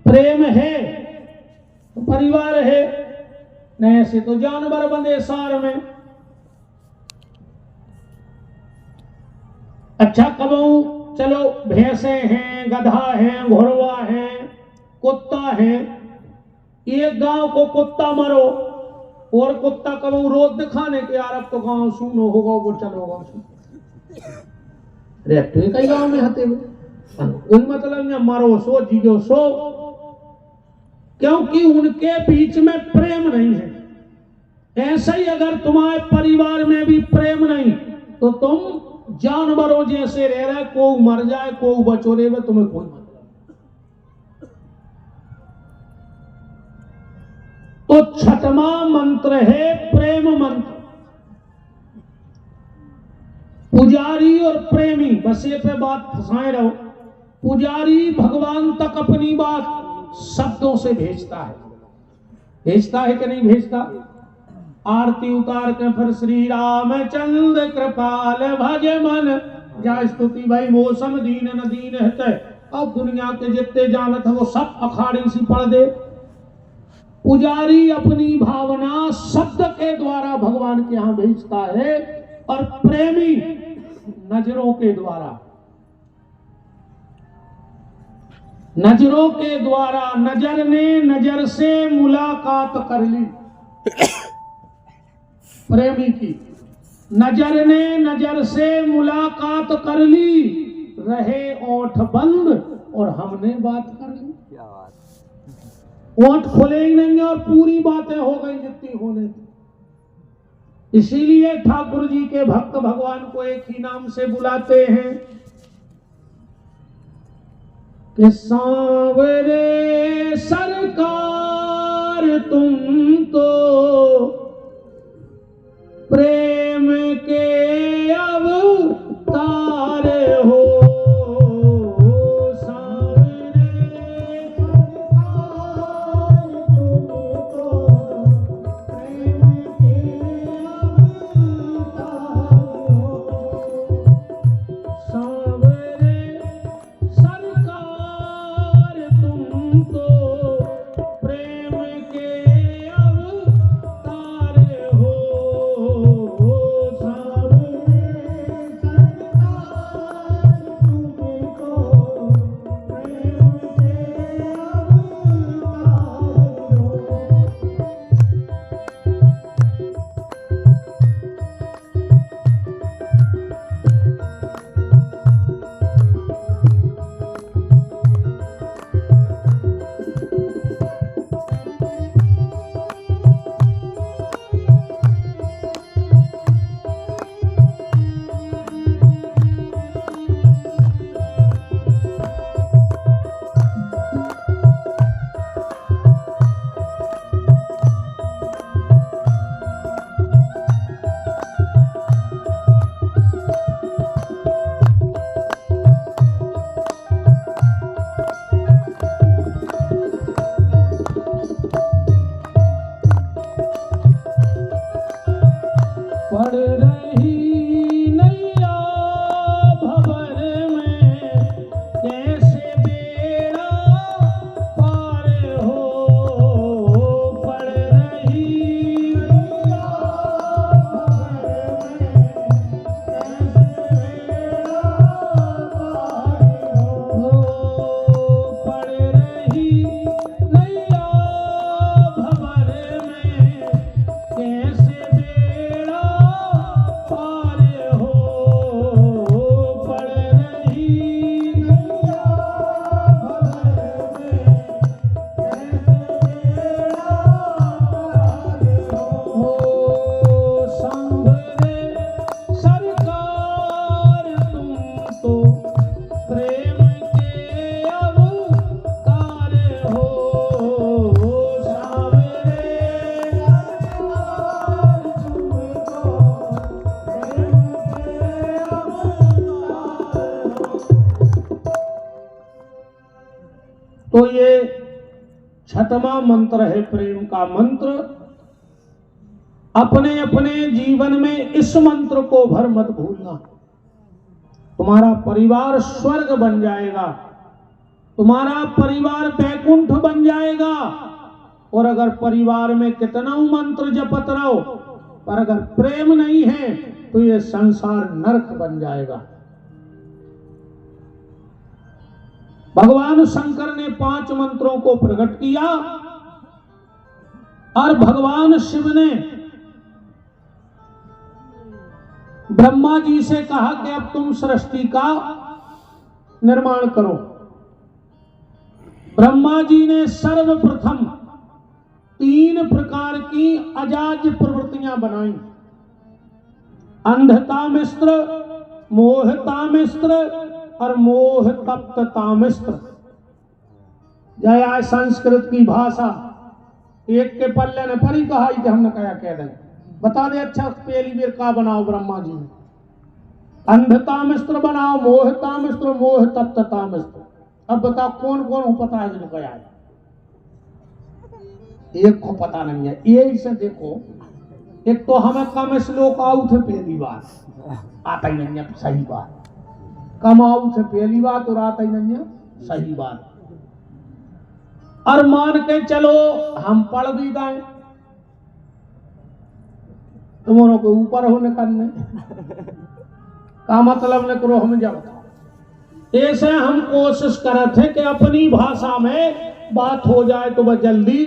प्रेम है तो परिवार है, नहीं ऐसे तो जानवर बंधे सार में। अच्छा कबहू चलो भैंसे हैं, गधा है, घोड़वा है, कुत्ता है, एक गांव को कुत्ता मरो और कुत्ता कबहू रोज दिखाने के यार अब तो गांव सुनो होगा वो चलोगा रहते कई गांव में हते हुए उन मतलब या मरो सो जीजो सो, क्योंकि उनके बीच में प्रेम नहीं है। ऐसा ही अगर तुम्हारे परिवार में भी प्रेम नहीं तो तुम जानवरों जैसे रह रहे, को मर जाए को बचो रहे, तुम्हें कोई मतलब। तो छठवां मंत्र है प्रेम मंत्र। पुजारी और प्रेमी बस ये पे बात फंसाए रहो। पुजारी भगवान तक अपनी बात शब्दों से भेजता है कि नहीं भेजता? आरती उतार के फिर श्री रामचंद्र कृपाल भज मन जा स्तुति भाई वो सम दीन न दीन है। अब दुनिया के जितने जानत है वो सब अखाड़ी सी पढ़ दे। पुजारी अपनी भावना शब्द के द्वारा भगवान के यहां भेजता है और प्रेमी नजरों के द्वारा, नजरों के द्वारा। नजर ने नजर से मुलाकात कर ली प्रेमी की, नजर ने नजर से मुलाकात कर ली, रहे ओठ बंद और हमने बात कर ली। क्या बात, ओठ खुले ही नहीं और पूरी बातें हो गई जितनी होने थी। इसीलिए ठाकुर जी के भक्त भगवान को एक ही नाम से बुलाते हैं कि सांवरे सरकार तुम तो प्रेम के अवतार हो। तो ये छठवां मंत्र है प्रेम का मंत्र। अपने अपने जीवन में इस मंत्र को भर मत भूलना। तुम्हारा परिवार स्वर्ग बन जाएगा, तुम्हारा परिवार वैकुंठ बन जाएगा। और अगर परिवार में कितना मंत्र जपत रहो, पर अगर प्रेम नहीं है तो ये संसार नरक बन जाएगा। भगवान शंकर ने 5 मंत्रों को प्रकट किया और भगवान शिव ने ब्रह्मा जी से कहा कि अब तुम सृष्टि का निर्माण करो। ब्रह्मा जी ने सर्वप्रथम 3 प्रकार की अजाज प्रवृत्तियां बनाई। अंधता मिश्र, मोहता मिश्र और मोह तप्तता मिश्र। जय संस्कृत की भाषा एक के पल्ले ने परी कहा कि हमने कहा कह दें, बता दे अच्छा पहली बेर का बनाओ ब्रह्मा जी ने। अंधता मिश्र बनाओ, मोहता मिश्र, मोह तप्तता मिश्र। अब बताओ कौन कौन हो पता है जो कहा है? एक को पता नहीं है। ये से देखो, एक तो हमें कम श्लोक आउट है पहली बार, आता ही नहीं है सही बात। कम आउट है पहली बात और आता ही नहीं है सही बात। और मान के चलो हम पढ़ भी गए, तुम्हारों को ऊपर होने करने का मतलब न करो। हमें जब ऐसे हम कोशिश कर थे कि अपनी भाषा में बात हो जाए तो वह जल्दी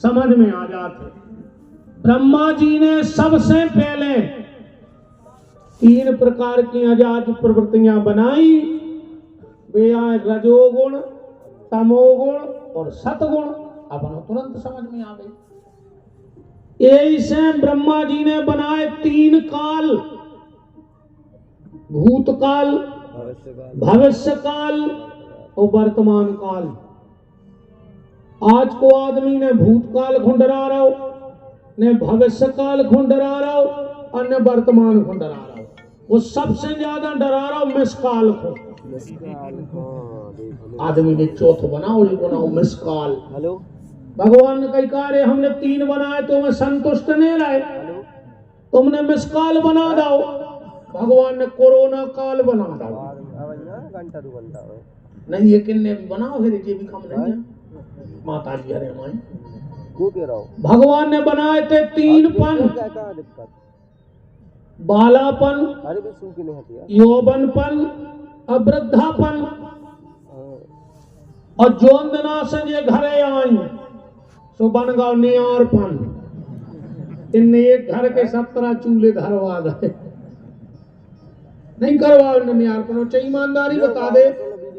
समझ में आ जाते। ब्रह्मा जी ने सबसे पहले 3 प्रकार की अजाज प्रवृत्तियां बनाई। वे आए रजोगुण, तमोगुण और सतगुण। अपन तुरंत समझ में आ गई। ऐसे ब्रह्मा जी ने बनाए 3 काल, भूतकाल, भविष्य काल और वर्तमान काल। आज को आदमी ने भूतकाल खुंडरा रहो, ने भविष्य काल खुंडरा रहो और ने वर्तमान खुंडरा रहो। वो सबसे ज्यादा डरा रहा मिसकाल को। आदमी ने चौथ बनाओ, बनाओ मिसकाल। हेलो, भगवान ने कई कार्य हमने 3 बनाए तो मैं संतुष्ट नहीं रहे, तुमने मिसकाल बना दो। भगवान ने कोरोना काल बना दो। नहीं ये किन्ने भी बनाओ, फिर ये भी कम नहीं है। माता जी हरे हमारे भगवान ने बनाए थे 3 पन, बालापन, यौवनपन और वृद्धापन। और जोंदना से ये घरे आई सो बन गया नियारपन। इनने एक घर के 17 चूल्हे धरवा गए, नहीं करवा नियारपन। ईमानदारी बता दे,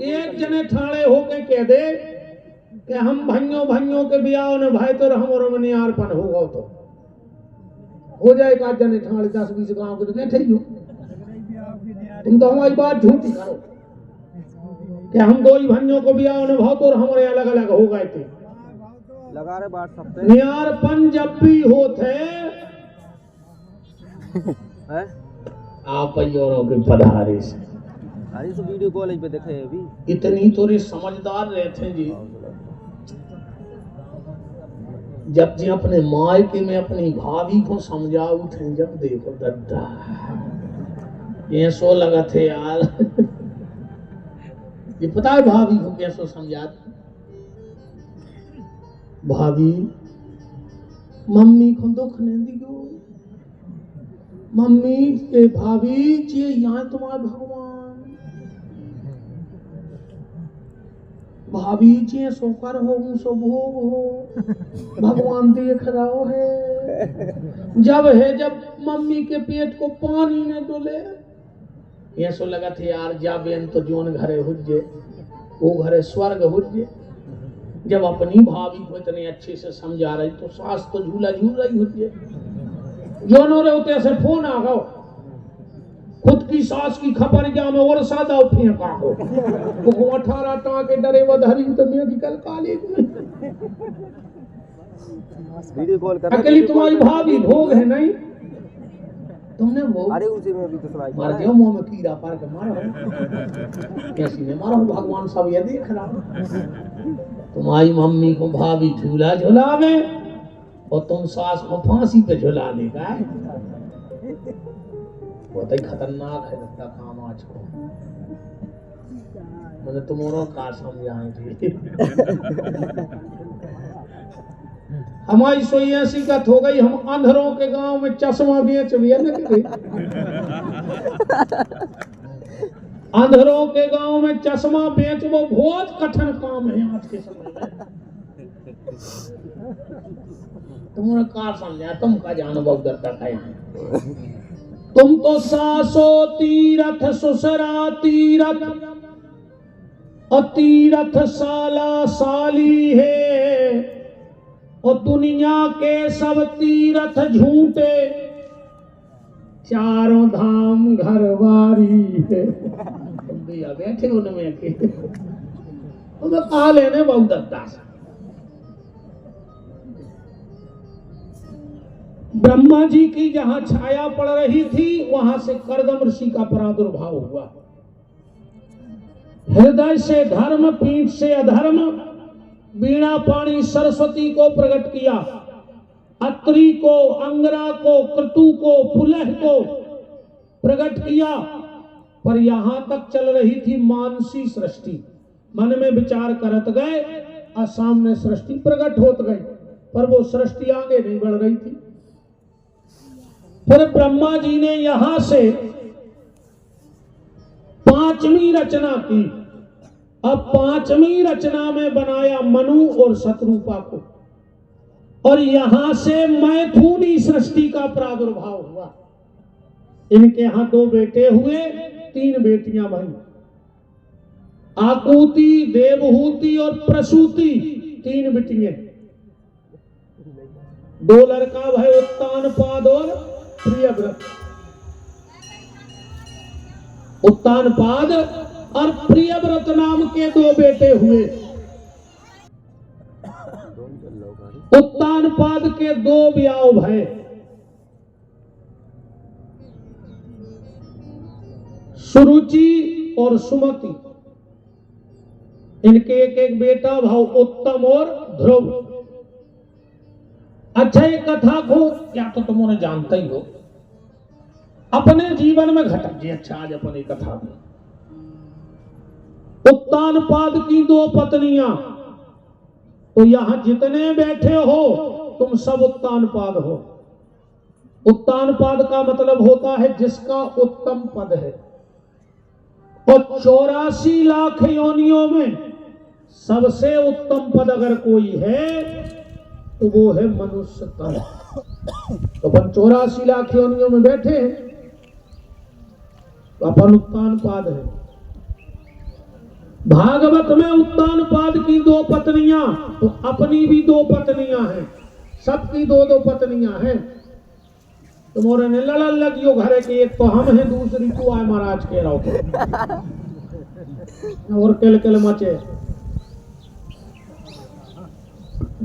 एक जने ठाणे होके कह दे कि हम भइयों के ब्याह ने भाई तो हम नियारपन होगा तो हो जाए। का जने ठाणे 10-20 गांव के तो बैठे ही हो। तुम तो हमारी बात झूठी करो कि हम 2 ही भइयों को ब्याह ने भाव तो हमारे अलग अलग हो गए थे। लगा रहे बात सब पे। नियारपन जब भी होते हैं आप और के पधारे से। अरे तो वीडियो कॉल पे देखे अभी। इतनी थोड़ी समझदार रहते जी। जब जी अपने मायके में अपनी भाभी को समझा उठे, जब देखो दद्दा ये सो लगा थे यार। ये पता है भाभी को कैसे समझा? भाभी मम्मी को दुख नहीं दियो, मम्मी ए भाभी जी यहाँ तुम्हारा भगवान, भाभी जी सोकर हो सो भोग हो, भगवान देख रहा है। जब मम्मी के पेट को पानी न डोले, ये सो लगा थे यार जा बेन तो जोन घरे हुज्जे वो घरे स्वर्ग हुज्जे। जब अपनी भाभी को इतने अच्छे से समझा रही तो सास तो झूला झूल रही हुज्जे। जोनो रे होते से फोन आ गो, खुद की सास की खबर क्या में और सादा फेंका हो। वो 18 टाके डरे वधारी तो मैं की कल काले वीडियो कॉल कर। अकेली तुम्हारी भाभी भोग है नहीं, तुमने वो अरे उसे में भी तो सुनाई मार दिया मुंह में कीड़ा पार के मारो। कैसी ने मारो, भगवान सब ये देख रहा। तुम्हारी मम्मी को भाभी झूला झुलावे और तुम सास को फांसी पे झुला देगा। बहुत ही खतरनाक है लगता काम आज को। मैंने तुम्हारा का समझाएंगे। हमारी सोई ऐसी कथ हो गई, हम अंधरों के गांव में चश्मा बेच भी है ना। अंधरों के गांव में चश्मा बेच वो बहुत कठिन काम है आज के समय में। तुमने का समझा, तुम का जानो बहुत तक है। तुम तो सासो तीरथ सुसरा तीरथ और तीरथ साला साली है, और दुनिया के सब तीरथ झूठे, चारों धाम घरवारी है। तुम भैया बैठे उनमें के तुम्हें कहा लेने बहुत दत्ता से। ब्रह्मा जी की जहां छाया पड़ रही थी वहां से कर्दम ऋषि का प्रादुर्भाव हुआ। हृदय से धर्म, पीठ से अधर्म, वीणा पाणी सरस्वती को प्रकट किया, अत्रि को, अंगरा को, क्रतु को, पुलह को प्रकट किया। पर यहां तक चल रही थी मानसी सृष्टि। मन में विचार करत गए और सामने सृष्टि प्रकट होत गई, पर वो सृष्टि आगे नहीं बढ़ रही थी। फिर ब्रह्मा जी ने यहां से पांचवी रचना की। अब पांचवी रचना में बनाया मनु और शत्रुपा को, और यहां से मैथुनी सृष्टि का प्रादुर्भाव हुआ। इनके यहां 2 बेटे हुए, 3 बेटियां बनी। आकुति, देवहूति और प्रसूति 3 बेटियां। 2 लड़का भाई उत्तानपाद और प्रियव्रत। उत्तानपाद और प्रियव्रत नाम के 2 बेटे हुए। उत्तानपाद के 2 ब्याह भय। सुरुचि और सुमति, इनके एक बेटा भाव उत्तम और ध्रुव। अच्छा, ये कथा को क्या तो तुमने जानते ही हो, अपने जीवन में घटक जी। अच्छा, आज अपनी कथा में उत्तानपाद की 2 पत्नियां। तो यहां जितने बैठे हो तुम सब उत्तानपाद हो। उत्तानपाद का मतलब होता है जिसका उत्तम पद है, और 84 लाख योनियों में सबसे उत्तम पद अगर कोई है तो वो है मनुष्य तन। तो अपन 84 लाख योनियों में बैठे हैं, तो अपन उत्तानपाद है। भागवत में उत्तानपाद की 2 पत्नियां, तो अपनी भी 2 पत्नियां हैं, सबकी 2-2 पत्नियां हैं। तुम्हारे ने लड़न लगियो घरे की, एक तो हम हैं, दूसरी तू आए महाराज के रहो और किल मचे।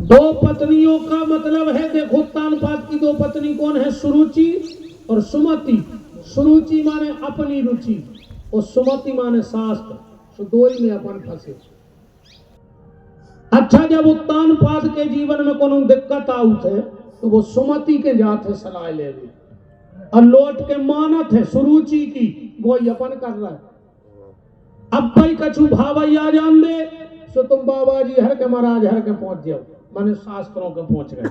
2 पत्नियों का मतलब है, देखो उत्तानपाद की 2 पत्नी कौन है? सुरुचि और सुमति। सुरुचि माने अपनी रुचि और सुमति माने शास्त्र। तो 2 ही में अपन फंसे। अच्छा, जब उत्तानपाद के जीवन में कोनो दिक्कत आउत है तो वो सुमति के जात है सलाह ले ली, और लौट के मानत है सुरुचि की, वो अपन कर रहा है। अब भाई कछु भावैया जान दे सो तुम बाबा जी हर के महाराज हर के पहुंच जाओ, माने शास्त्रों के पहुंच गए।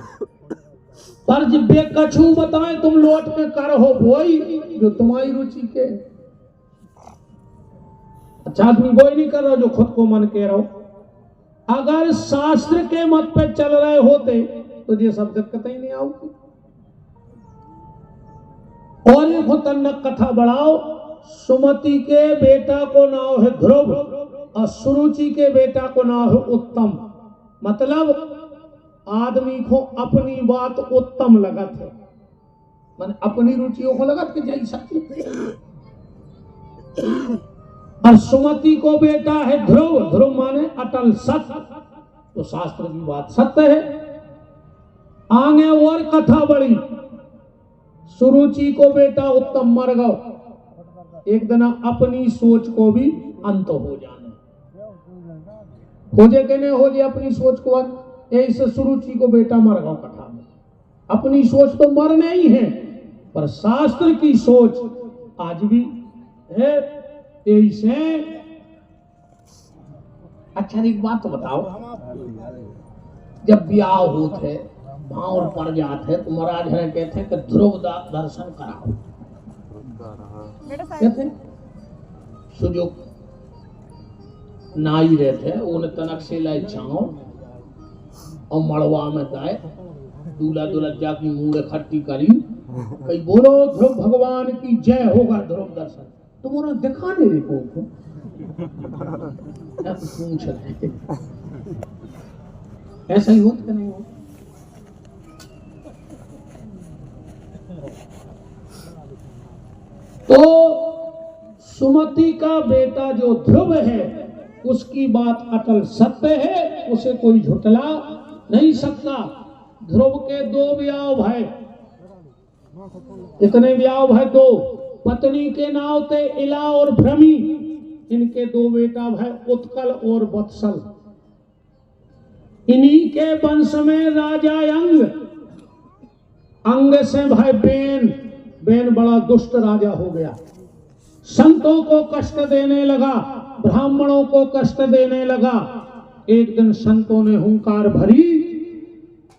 पर जब बे कछु बताए तुम लौट के कर हो वही जो तुम्हारी रुचि के। अच्छा, आदमी वही नहीं कर रहा जो खुद को मन कह रहा हो। अगर शास्त्र के मत पे चल रहे होते तो ये सब दिक्कतें ही नहीं आऊगी। और एक खतरनाक कथा बढ़ाओ। सुमति के बेटा को नाम है ध्रुव और सुरुचि के बेटा को नाम है उत्तम। मतलब आदमी को अपनी बात उत्तम लगत है, माने अपनी रुचियों को लगत कि जैसा। और सुमति को बेटा है ध्रुव। ध्रुव माने अटल सत्य, तो शास्त्र की बात सत्य है। आगे और कथा बढ़ी। सुरुचि को बेटा उत्तम मर गो, एक दिन अपनी सोच को भी अंत हो जाने। हो जे के नहीं हो जे अपनी सोच को अंत, ऐसे सुरुचि को बेटा मर गो कथा में। अपनी सोच तो मरने ही है, पर शास्त्र की सोच आज भी है। ऐसे अच्छा एक बात तो बताओ, जब ब्याह होते भावर पड़ जाते तो महाराज है कहते कि ध्रुव दर्शन कराओ, कहते सुजो नाई रहते उन तनक से लाए चाओ और मड़वा में दाए दूल्हा दुल्हन की मुंह इकट्ठी करी, कहीं बोलो ध्रुव भगवान की जय, होगा ध्रुव दर्शन। तुम्हारा दिखा नहीं रही को पूछ रहे ऐसा ही होता कि नहीं हो? तो सुमति का बेटा जो ध्रुव है उसकी बात अटल सत्य है, उसे कोई झुटला नहीं सकता। ध्रुव के दो ब्याह भाई, इतने ब्याह भाई दो, पत्नी के नाम थे इला और भ्रमी, इनके दो बेटा भाई उत्कल और वत्सल। इन्हीं के वंश में राजा अंग से भाई बेन बड़ा दुष्ट राजा हो गया, संतों को कष्ट देने लगा, ब्राह्मणों को कष्ट देने लगा। एक दिन संतों ने हुंकार भरी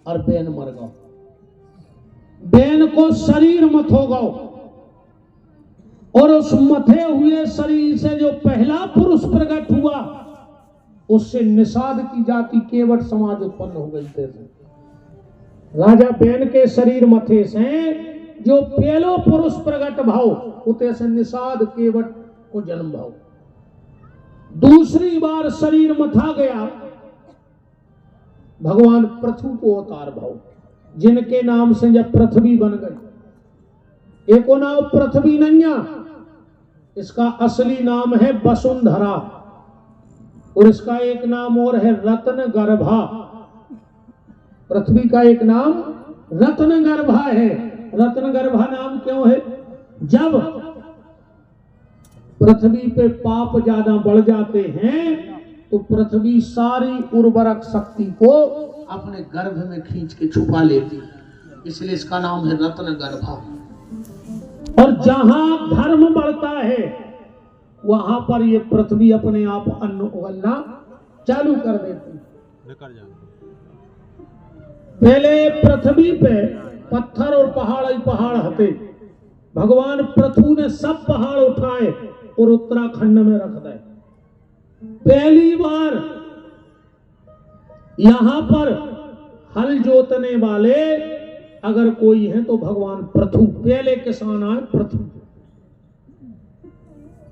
और बेन मर गया, बेन को शरीर मत हो गया, और उस मथे हुए शरीर से जो पहला पुरुष प्रकट हुआ उससे निषाद की जाति केवट समाज उत्पन्न हो गई थे। राजा बेन के शरीर मथे से जो पहलो पुरुष प्रकट भाव उते से निषाद केवट को जन्म भाव। दूसरी बार शरीर मथा गया भगवान पृथ्वी को अवतार भाव, जिनके नाम से जब पृथ्वी बन गई। एको नाम पृथ्वी नैया, इसका असली नाम है वसुंधरा, और इसका एक नाम और है रत्न गर्भा। पृथ्वी का एक नाम रत्न गर्भा है। रत्न गर्भा नाम क्यों है? जब पृथ्वी पे पाप ज्यादा बढ़ जाते हैं तो पृथ्वी सारी उर्वरक शक्ति को अपने गर्भ में खींच के छुपा लेती है, इसलिए इसका नाम है रत्न गर्भा। और जहां धर्म बढ़ता है वहां पर ये पृथ्वी अपने आप अन्न उगलना चालू कर देती। पहले पृथ्वी पे पत्थर और पहाड़ ही पहाड़ हते, भगवान पृथ्वी ने सब पहाड़ उठाए और उत्तराखंड में रख दे। पहली बार यहां पर हल जोतने वाले अगर कोई है तो भगवान पृथ्वी, पहले किसान आए पृथ्वी।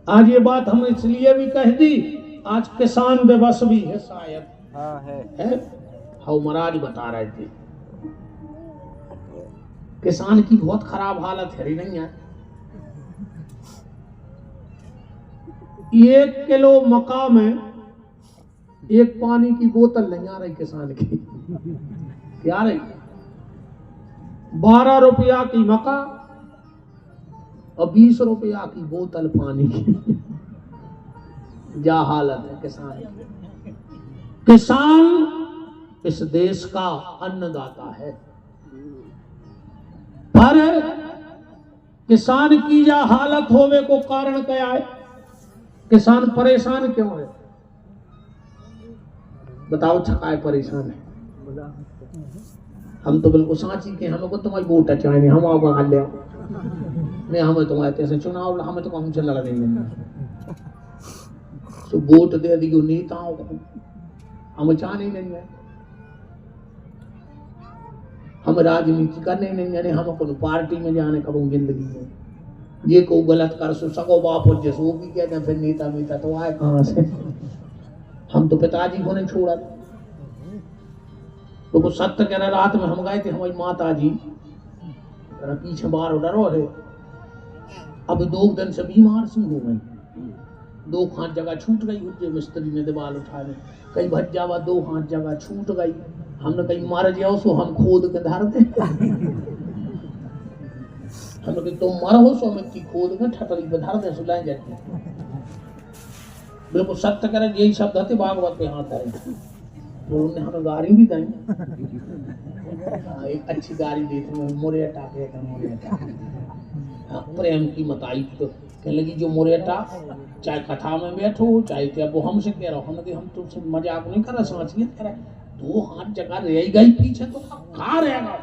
आज ये बात हम इसलिए भी कह दी, आज किसान दिवस भी है शायद। हाँ है। हम महाराज बता रहे थे किसान की बहुत खराब हालत है, नहीं है। 1 किलो मक्का में एक पानी की बोतल नहीं आ रही किसान की। क्या आ रही? 12 रुपया की मक्का और 20 रुपया की बोतल पानी की। क्या हालत है किसान की। किसान इस देश का अन्नदाता है, पर किसान की यह हालत होने को कारण क्या है? किसान परेशान क्यों है? बताओ छकाए परेशान है। हम तो बिल्कुल साची के, हमको तुम्हारी वोट चाहिए, हम आपको हाल ले नहीं, हमें तुम्हारे कैसे चुनाव, हमें तो हमसे लड़ नहीं लेना, तो वोट दे दियो नेताओं को, हम चाहने नहीं है, हम राजनीति करने नहीं जाने, हम अपन पार्टी में जाने कब जिंदगी में ये को गलत कर सको बाप और जैसे वो भी कहते हैं फिर नेता तो आए कहां से। हम तो पिताजी को नहीं छोड़ा, तो कुछ सत्य कह रहा। रात में हम गए थे, हमारी माता जी पीछे बार डरो है, अब 2 दिन से बीमार सी हो गई, 2 हाथ जगह छूट गई, उठे मिस्त्री ने दीवार उठा ली, कहीं भज जावा 2 हाथ जगह छूट गई। हमने कहीं मार जाओ सो हम खोद के धर दे, हमने कहीं तुम मरो सो हम की खोद के ठटली पे धर दे, सुलाए जाते। बिल्कुल सत्य करे, यही शब्द आते भागवत पे हाथ आए। तो उन्होंने हमें गाड़ी भी दी। एक अच्छी गाड़ी दी थी, मोरेटा कहते हैं, मोरेटा। प्रेम की मताई तो कहने लगी जो मोरेटा चाहे कथा में बैठो चाहे क्या वो हमसे कह रहा, हमने हम तुमसे मजाक नहीं कर रहा, समझिए कह रहा 2 हाथ जगह रह गई पीछे तो कहाँ रहेगा।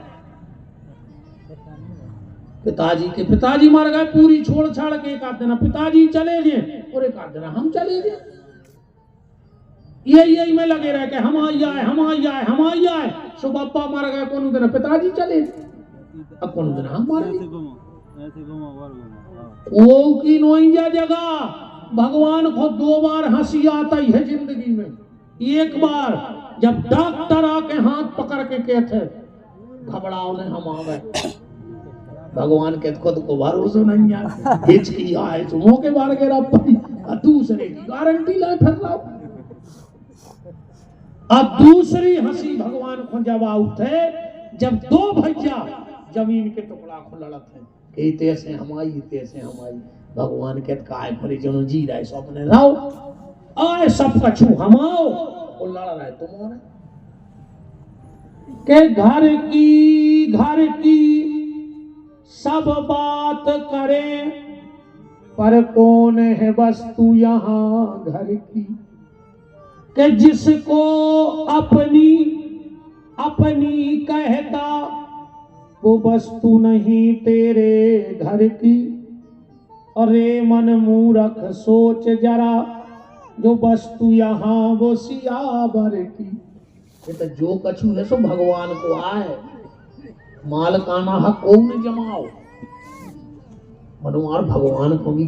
पिताजी मर गए, पूरी छोड़ छाड़ के एक आध देना पिताजी चले गए और एक आध देना हम चले गए। यही में लगे रहे कि हम आई आए। सो बापा मर गए, कौन दिन पिताजी चले, अब कौन दिन हम मर गए। वो की नोइंजा जगह भगवान को 2 बार हंसी आता ही है जिंदगी में। एक बार जब डॉक्टर आके हाथ पकड़ के कहते घबराओ नहीं हम आ गए, भगवान के खुद को भरोसा नहीं है चुमो के बार गिरा दूसरे की गारंटी लाए फिर रहा। अब दूसरी हंसी भगवान को जब उठे जब 2 भैया जमीन के टुकड़ा को लड़त है, तैसे हमारी भगवान के काय फरी जनो जी रहे सपने रहो आए सब कछु हमाओ और लड़ रहे तुम्हारे के घर की सब बात करें पर कौन है वस्तु यहाँ घर की, कि जिसको अपनी कहता वो वस्तु नहीं तेरे घर की। अरे मन मूर्ख सोच जरा जो वस्तु यहाँ वो सियावर की। ये तो जो कछु है सो भगवान को आए, माल काना हक को न जमाओ, मनोवार भगवान को भी